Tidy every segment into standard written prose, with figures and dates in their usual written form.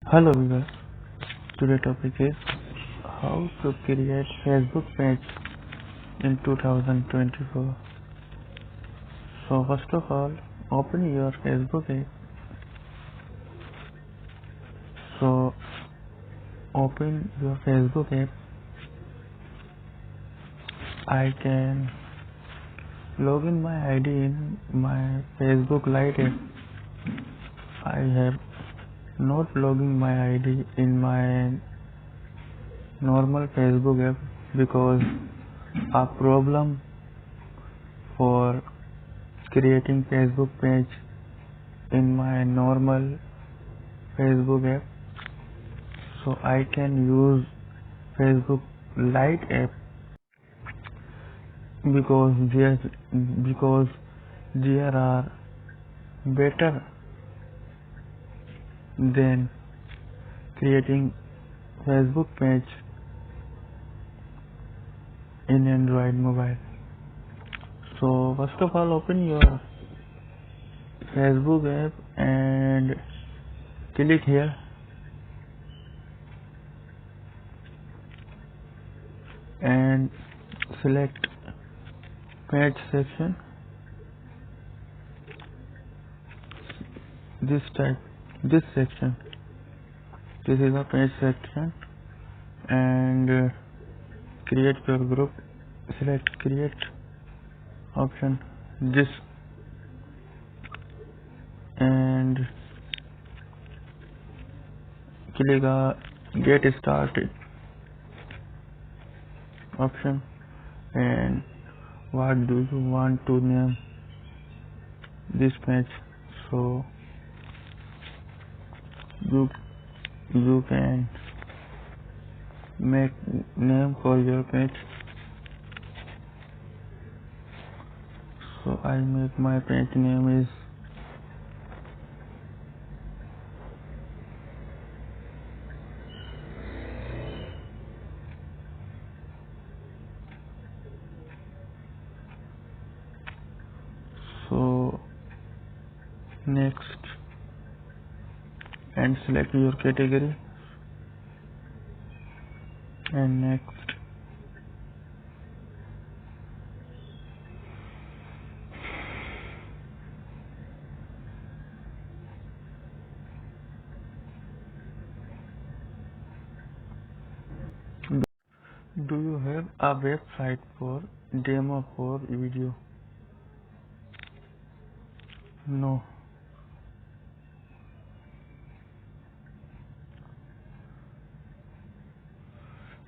Hello viewers, today topic is how to create Facebook page in 2024. So first of all, open your Facebook app. So open your Facebook app. I can log in my ID in my Facebook Lite app. I have not logging my ID in my normal Facebook app because a problem for creating Facebook page in my normal Facebook app, so I can use Facebook Lite app because there are better than creating Facebook page in Android mobile. So first of all, open your Facebook app and click here and select page section. This section. This is a page section, and create your group. Select create option. This and click get started option. And what do you want to name this page? So you can make name for your page. So I make my page name is so next, and select your category and next. Do you have a website for demo for video? No.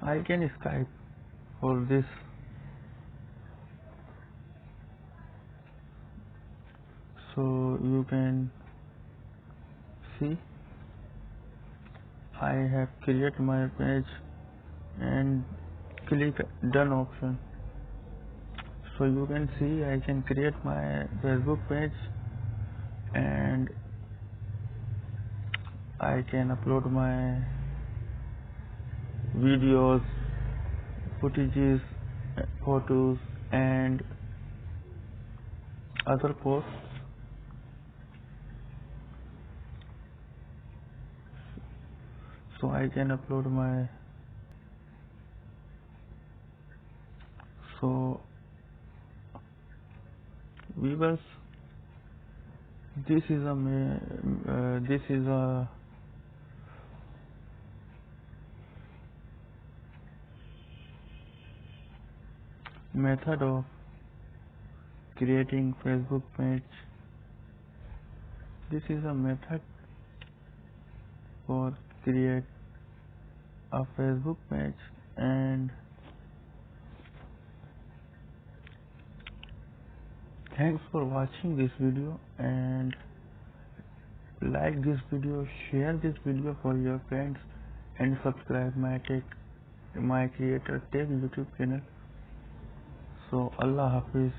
I can Skype for this. So you can see I have created my page and click done option. So you can see I can create my Facebook page and I can upload my videos, footages, photos and other posts. So I can upload my viewers, this is a method of creating Facebook page. This is a method for create a Facebook page, and thanks for watching this video, and like this video, share this video for your friends, and subscribe my creator tech YouTube channel. So Allah Hafiz.